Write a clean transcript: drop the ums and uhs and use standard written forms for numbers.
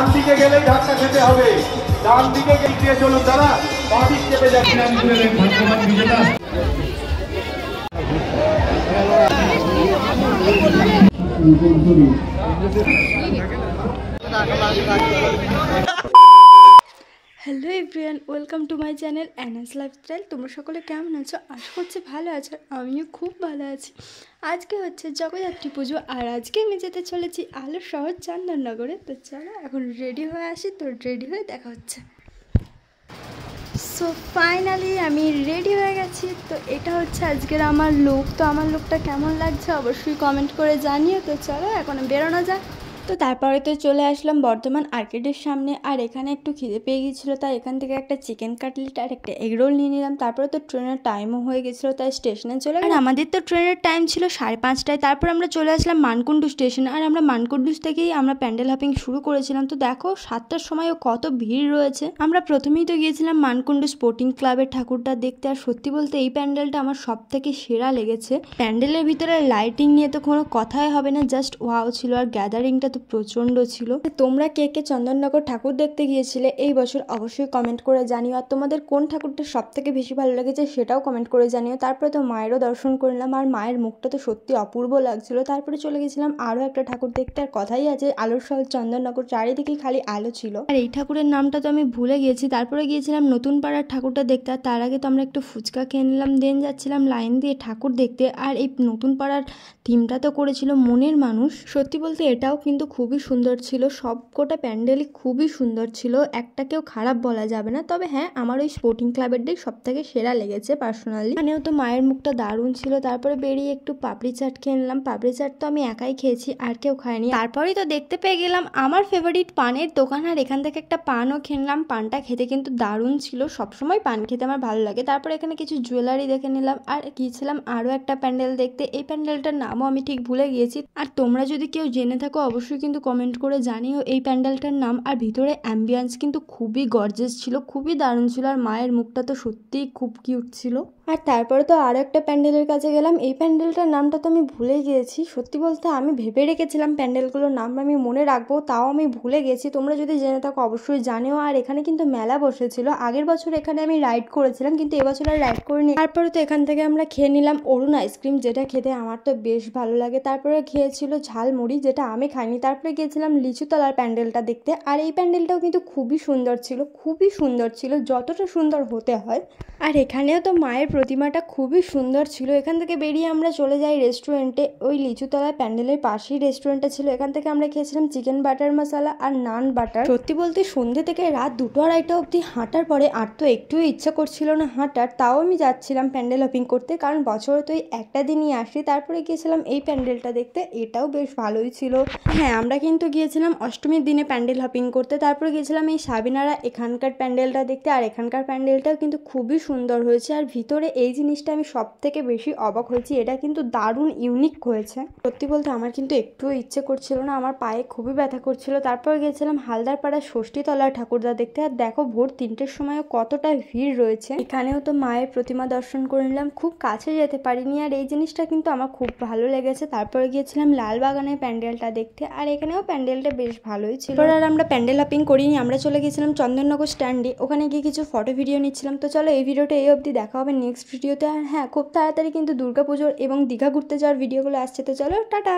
ডান দিকে গেলেই ধাক্কা খেতে হবে, ডান দিকে গিয়ে চলুন দাদা, বাঁ দিক চেপে যাচ্ছি। Hello everyone, welcome to my channel Anas lifestyle. তোমরা সকলে কেমন আছো? আশা করছি ভালো আছো, আমিও খুব ভালো আছি। আজকে হচ্ছে জগদ্ধাত্রী পুজো, আর আজকে আমি যেতে চলেছি আলোর শহর চন্দননগরে। তো চলো এখন রেডি হয়ে আসি, তো রেডি হয়ে দেখা হচ্ছে। সো ফাইনালি আমি রেডি হয়ে গেছি। তো এটা হচ্ছে আজকের আমার লুক। তো আমার লুকটা কেমন লাগছে অবশ্যই কমেন্ট করে জানিও। তো চলো এখন বেরোনো যাক। তো তারপরে তো চলে আসলাম বর্ধমান আর্কেডের সামনে, আর এখানে একটু খিদে পেয়ে গিয়েছিলো, তাই এখান থেকে একটা চিকেন কাটলেট আর একটা এগরোল নিয়ে নিলাম। তারপরে তো ট্রেনের টাইমও হয়ে গেছিলো, তাই স্টেশনে চলে গেলাম। আমাদের তো ট্রেনের টাইম ছিল 5:30টায়। তারপর আমরা চলে আসলাম মানকুণ্ডু স্টেশনে, আর আমরা মানকুণ্ডু থেকেই আমরা প্যান্ডেল হপিং শুরু করেছিলাম। তো দেখো 7টার সময়ও কত ভিড় রয়েছে। আমরা প্রথমেই তো গিয়েছিলাম মানকুণ্ডু স্পোর্টিং ক্লাবের ঠাকুরটা দেখতে, আর সত্যি বলতে এই প্যান্ডেলটা আমার সব থেকে সেরা লেগেছে। প্যান্ডেলের ভিতরে লাইটিং নিয়ে তো কোনো কথাই হবে না, জাস্ট ওয়াও ছিল। আর গ্যাদারিংটা তো প্রচন্ড ছিল। তোমরা কে কে চন্দননগর ঠাকুর দেখতে গিয়েছিলে এই বছর অবশ্যই কমেন্ট করে জানিও, আর তোমাদের কোন ঠাকুরটা সব থেকে বেশি ভালো লেগেছে সেটাও কমেন্ট করে জানিও। তারপরে তো মায়েরও দর্শন করলাম, আর মায়ের মুখটা তো সত্যি অপূর্ব লাগছিল। তারপরে চলে গেছিলাম আরও একটা ঠাকুর দেখতে, আর কথাই আছে আলোর শহর চন্দননগর, চারিদিকে খালি আলো ছিল। আর এই ঠাকুরের নামটা তো আমি ভুলে গিয়েছি। তারপরে গিয়েছিলাম নতুন পাড়ার ঠাকুরটা দেখতে, আর তার আগে তো আমরা একটু ফুচকা খেয়ে নিলাম, দেন যাচ্ছিলাম লাইন দিয়ে ঠাকুর দেখতে। আর এই নতুন পাড়ার থিমটা তো করেছিল মনের মানুষ। সত্যি বলতে এটাও কিন্তু খুবই সুন্দর ছিল, সবকটা প্যান্ডেলই খুবই সুন্দর ছিল, একটাকেও খারাপ বলা যাবে না। তবে হ্যাঁ, আমার ওই স্পোর্টিং ক্লাবেরটাই সব থেকে সেরা লেগেছে পার্সোনালি। এখানেও তো মায়ের মুখটা দারুণ ছিল। তারপরে বেরিয়ে একটু পাপড়ি চাট খেয়ে নিলাম। পাপড়ি চাট তো আমি একাই খেয়েছি, আর কেউ খায়নি। তারপরেই তো দেখতে পেয়ে গেলাম আমার ফেভারিট পানের দোকান, আর এখান থেকে একটা পানও খেলাম। পানটা খেতে কিন্তু দারুণ ছিল, সবসময় পান খেতে আমার ভালো লাগে। তারপরে এখানে কিছু জুয়েলারি দেখে নিলাম, আর গিয়েছিলাম আরও একটা প্যান্ডেল দেখতে। এই প্যান্ডেলটার নামও আমি ঠিক ভুলে গিয়েছি, আর তোমরা যদি কেউ জেনে থাকো অবশ্যই কিন্তু কমেন্ট করে জানিও এই প্যান্ডেলটার নাম। আর ভিতরে অ্যাম্বিয়েন্স কিন্তু খুবই গর্জিয়াস ছিল, খুবই দারুণ ছিল। আর মায়ের মুখটা তো সত্যিই খুব কিউট ছিল। আর তারপরে তো আরও একটা প্যান্ডেলের কাছে গেলাম। এই প্যান্ডেলটার নামটা তো আমি ভুলে গিয়েছি। সত্যি বলতে আমি ভেবে রেখেছিলাম প্যান্ডেলগুলোর নাম আমি মনে রাখবো, তাও আমি ভুলে গেছি। তোমরা যদি জেনে থাকো অবশ্যই জানিও। আর এখানে কিন্তু মেলা বসেছিল, আগের বছর এখানে আমি রাইড করেছিলাম, কিন্তু এবছর আর রাইড করিনি। তারপরে তো এখান থেকে আমরা খেয়ে নিলাম অরুণ আইসক্রিম, যেটা খেতে আমার তো বেশ ভালো লাগে। তারপরে খেয়েছিল ঝালমুড়ি, যেটা আমি খাইনি। তারপরে গিয়েছিলাম লিচুতলার প্যান্ডেলটা দেখতে, আর এই প্যান্ডেলটাও কিন্তু খুবই সুন্দর ছিল, খুবই সুন্দর ছিল, যতটা সুন্দর হতে হয়। আর এখানেও তো মায়ের প্রতিমাটা খুবই সুন্দর ছিল। এখান থেকে বেরিয়ে আমরা চলে যাই রেস্টুরেন্টে। ওই লিচুতলায় প্যান্ডেলের পাশেই রেস্টুরেন্টটা ছিল। এখান থেকে আমরা খেয়েছিলাম চিকেন বাটার মশলা আর নান বাটার। সত্যি বলতে সন্ধ্যে থেকে রাত 2-2:30 অবধি হাঁটার পরে আর তো একটুও ইচ্ছা করছিল না হাঁটার, তাও আমি যাচ্ছিলাম প্যান্ডেল হপিং করতে, কারণ বছরে তো একটা দিনই আসি। তারপরে গিয়েছিলাম এই প্যান্ডেলটা দেখতে, এটাও বেশ ভালোই ছিল। হ্যাঁ, আমরা কিন্তু গিয়েছিলাম অষ্টমীর দিনে প্যান্ডেল হপিং করতে। তারপরে গিয়েছিলাম এই সাবিনারা এখানকার প্যান্ডেলটা দেখতে, আর এখানকার প্যান্ডেলটাও কিন্তু খুবই সুন্দর হয়েছে। আর ভিতরে এই জিনিসটা আমি সব থেকে বেশি অবাক হয়েছি, এটা কিন্তু দারুণ ইউনিক হয়েছে। সত্যি বলতে আমার কিন্তু একটুও ইচ্ছে করছিল না, আমার পায়ে খুবই ব্যথা করছিল। তারপর গিয়েছিলাম হালদারপাড়া ষষ্ঠীতলা ঠাকুরদা দেখতে, আর দেখো ভোর 3টের সময়ও কতটা ভিড় রয়েছে। এখানেও তো মায়ের প্রতিমা দর্শন করে নিলাম, খুব কাছে যেতে পারিনি, আর এই জিনিসটা কিন্তু আমার খুব ভালো লেগেছে। তারপরে গিয়েছিলাম লালবাগানের প্যান্ডেলটা দেখতে, আর এখানেও প্যান্ডেলটা বেশ ভালোই ছিল। আর আমরা প্যান্ডেল হপিং করিনি, আমরা চলে গেছিলাম চন্দননগর স্ট্যান্ডে, ওখানে গিয়ে কিছু ফটো ভিডিও নিচ্ছিলাম। তো চলো এই ভিডিওটা এই অবধি, দেখা হবে নেক্সট ভিডিওতে। আর হ্যাঁ, খুব তাড়াতাড়ি কিন্তু দুর্গাপুজোর এবং দীঘা ঘুরতে যাওয়ার ভিডিওগুলো আসছে। তো চলো টাটা।